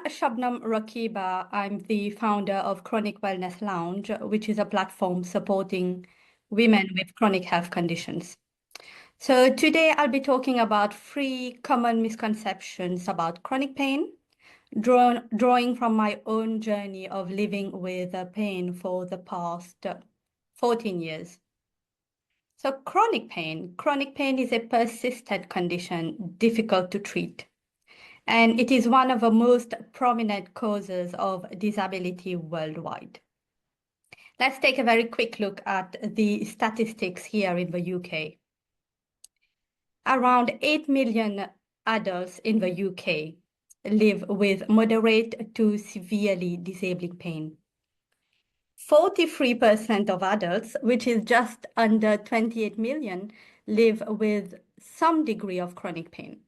Shabnam Rakhiba. I'm the founder of Chronic Wellness Lounge, which is a platform supporting women with chronic health conditions. So today I'll be talking about three common misconceptions about chronic pain, drawing from my own journey of living with pain for the past 14 years. So chronic pain is a persistent condition, difficult to treat. And it is one of the most prominent causes of disability worldwide. Let's take a very quick look at the statistics here in the UK. Around 8 million adults in the UK live with moderate to severely disabling pain. 43% of adults, which is just under 28 million, live with some degree of chronic pain.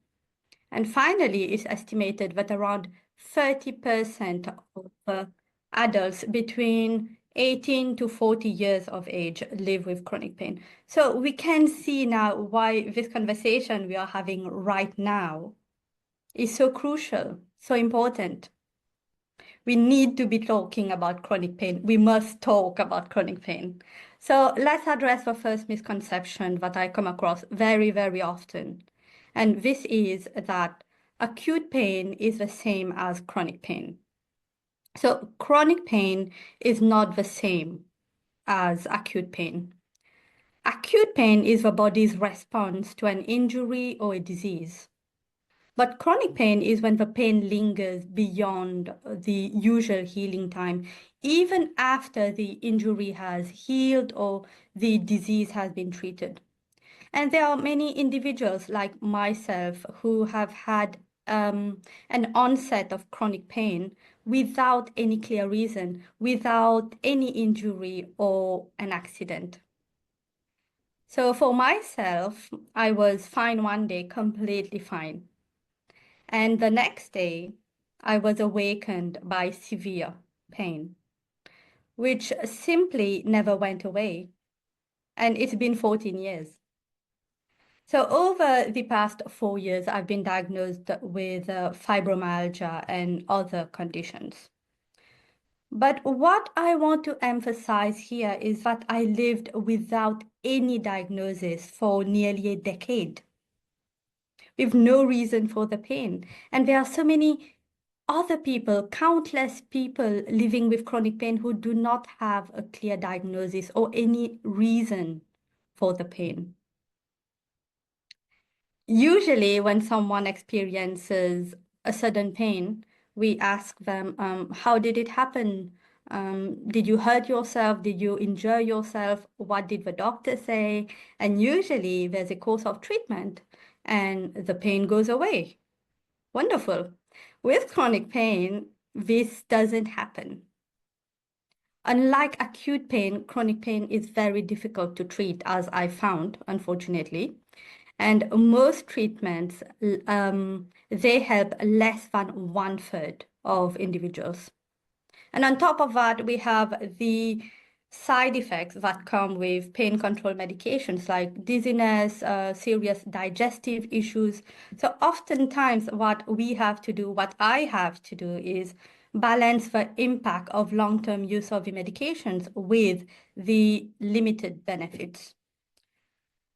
And finally, it's estimated that around 30% of adults between 18 to 40 years of age live with chronic pain. So we can see now why this conversation we are having right now is so crucial, so important. We need to be talking about chronic pain. We must talk about chronic pain. So let's address the first misconception that I come across very, very often. And this is that acute pain is the same as chronic pain. So chronic pain is not the same as acute pain. Acute pain is the body's response to an injury or a disease. But chronic pain is when the pain lingers beyond the usual healing time, even after the injury has healed or the disease has been treated. And there are many individuals like myself who have had an onset of chronic pain without any clear reason, without any injury or an accident. So for myself, I was fine one day, completely fine. And the next day, I was awakened by severe pain, which simply never went away. And it's been 14 years. So over the past 4 years, I've been diagnosed with fibromyalgia and other conditions. But what I want to emphasize here is that I lived without any diagnosis for nearly a decade, with no reason for the pain. And there are so many other people, countless people living with chronic pain who do not have a clear diagnosis or any reason for the pain. Usually, when someone experiences a sudden pain, we ask them, how did it happen? Did you hurt yourself? Did you injure yourself? What did the doctor say? And usually, there's a course of treatment and the pain goes away. Wonderful. With chronic pain, this doesn't happen. Unlike acute pain, chronic pain is very difficult to treat, as I found, unfortunately. And most treatments, they help less than 1/3 of individuals. And on top of that, we have the side effects that come with pain control medications like dizziness, serious digestive issues. So oftentimes what we have to do, what I have to do is balance the impact of long-term use of the medications with the limited benefits.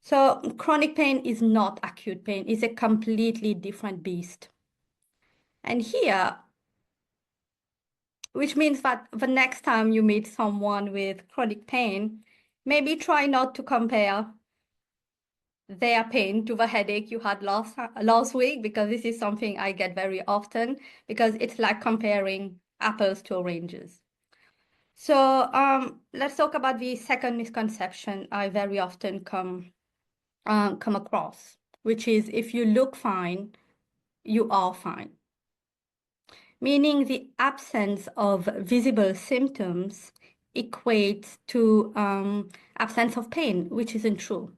So chronic pain is not acute pain, it's a completely different beast. And here, which means that the next time you meet someone with chronic pain, maybe try not to compare their pain to the headache you had last week, because this is something I get very often, because it's like comparing apples to oranges. So let's talk about the second misconception I very often come across, which is if you look fine, you are fine. Meaning the absence of visible symptoms equates to absence of pain, which isn't true.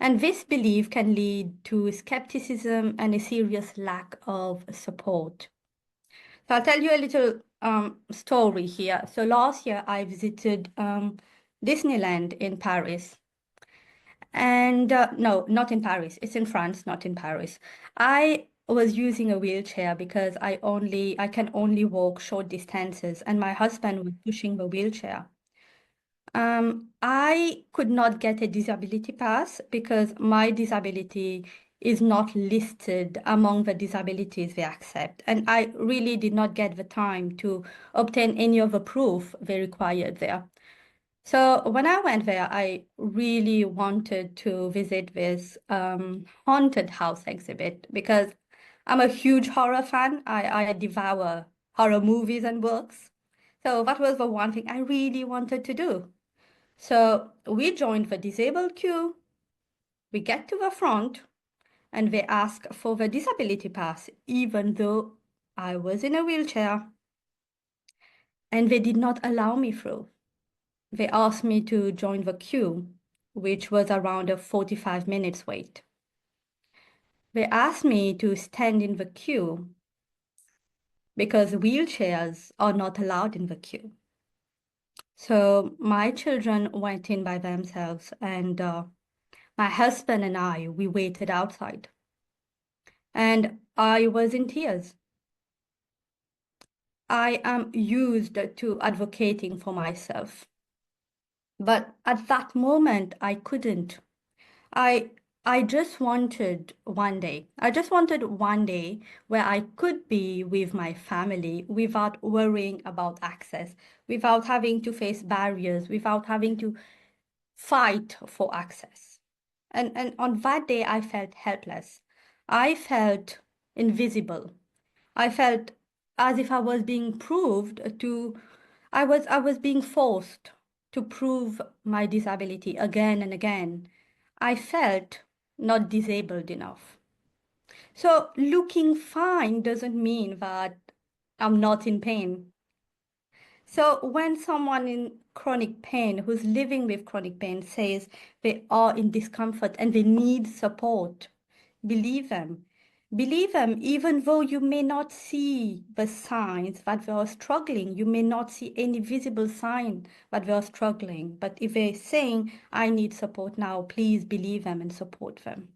And this belief can lead to skepticism and a serious lack of support. So I'll tell you a little story here. So last year I visited Disneyland in Paris. And no, not in Paris. It's in France, not in Paris. I was using a wheelchair because I can only walk short distances, and my husband was pushing the wheelchair. I could not get a disability pass because my disability is not listed among the disabilities they accept. And I really did not get the time to obtain any of the proof they required there. So when I went there, I really wanted to visit this haunted house exhibit because I'm a huge horror fan. I devour horror movies and books. So that was the one thing I really wanted to do. So we joined the disabled queue. We get to the front and they ask for the disability pass, even though I was in a wheelchair, and they did not allow me through. They asked me to join the queue, which was around a 45 minutes wait. They asked me to stand in the queue because wheelchairs are not allowed in the queue. So my children went in by themselves, and my husband and we waited outside. And I was in tears. I am used to advocating for myself. But at that moment, I couldn't. I I just wanted one day. I just wanted one day where I could be with my family without worrying about access, without having to face barriers, without having to fight for access. And on that day, I felt helpless. I felt invisible. I felt as if I was being proved to, I was being forced to prove my disability again and again. I felt not disabled enough. So looking fine doesn't mean that I'm not in pain. So when someone in chronic pain, who's living with chronic pain, says they are in discomfort and they need support, believe them. Believe them, even though you may not see the signs that they are struggling. You may not see any visible sign that they are struggling. But if they're saying, I need support now, please believe them and support them.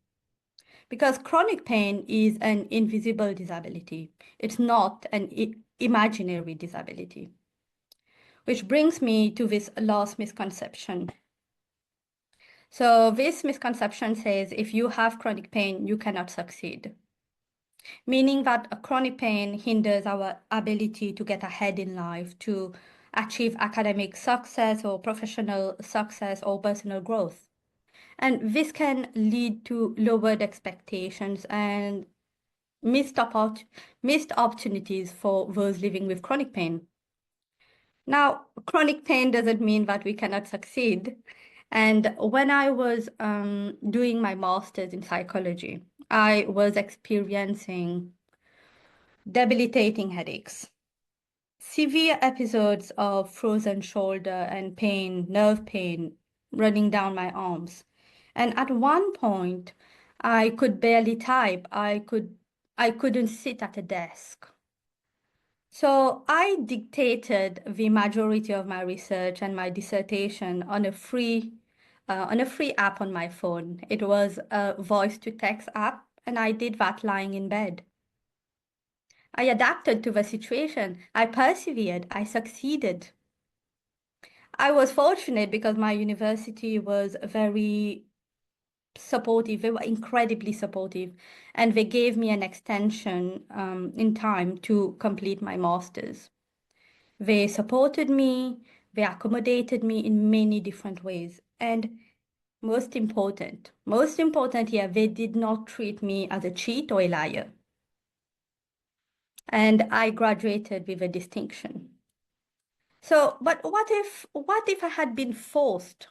Because chronic pain is an invisible disability. It's not an imaginary disability. Which brings me to this last misconception. So this misconception says if you have chronic pain, you cannot succeed, meaning that a chronic pain hinders our ability to get ahead in life, to achieve academic success or professional success or personal growth. And this can lead to lowered expectations and missed opportunities for those living with chronic pain. Now, chronic pain doesn't mean that we cannot succeed. And when I was doing my master's in psychology, I was experiencing debilitating headaches, severe episodes of frozen shoulder and pain, nerve pain running down my arms. And at one point, I could barely type. I couldn't sit at a desk. So I dictated the majority of my research and my dissertation on a free app on my phone. It was a voice to text app, and I did that lying in bed. I adapted to the situation. I persevered. I succeeded. I was fortunate because my university was very supportive. They were incredibly supportive, and they gave me an extension in time to complete my master's. They supported me, they accommodated me in many different ways. And most important here, they did not treat me as a cheat or a liar. And I graduated with a distinction. So, but what if I had been forced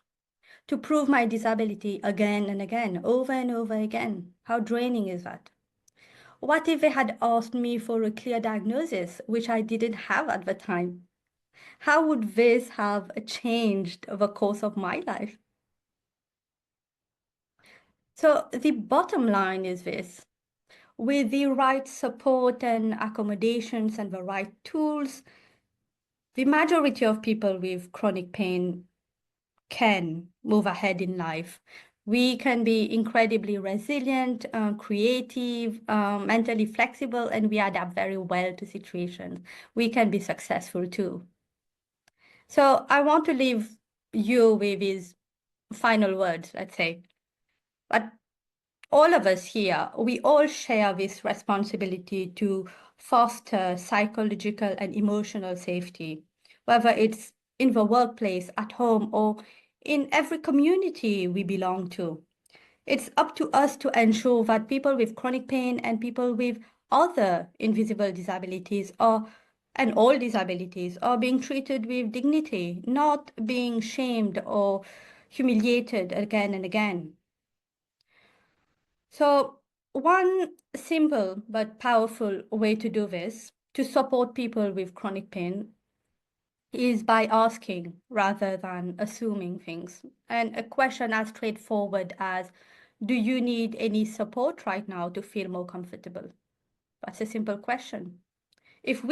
to prove my disability again and again, over and over again? How draining is that? What if they had asked me for a clear diagnosis, which I didn't have at the time? How would this have changed the course of my life? So the bottom line is this. With the right support and accommodations and the right tools, the majority of people with chronic pain can move ahead in life We can be incredibly resilient, creative, mentally flexible, and we adapt very well to situations. We can be successful too. So I want to leave you with his final words, let's say. But all of us here, we all share this responsibility to foster psychological and emotional safety, whether it's in the workplace, at home, or in every community we belong to. It's up to us to ensure that people with chronic pain and people with other invisible disabilities and all disabilities are being treated with dignity, not being shamed or humiliated again and again. So, one simple but powerful way to do this, to support people with chronic pain, is by asking rather than assuming things. And a question as straightforward as, do you need any support right now to feel more comfortable? That's a simple question. If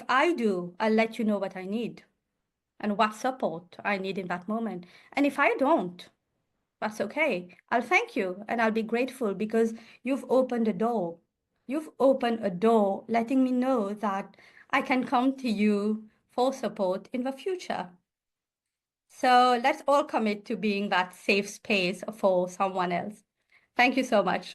I do, I'll let you know what I need and what support I need in that moment. And if I don't, that's okay. I'll thank you and I'll be grateful because you've opened a door. You've opened a door letting me know that I can come to you for support in the future. So let's all commit to being that safe space for someone else. Thank you so much.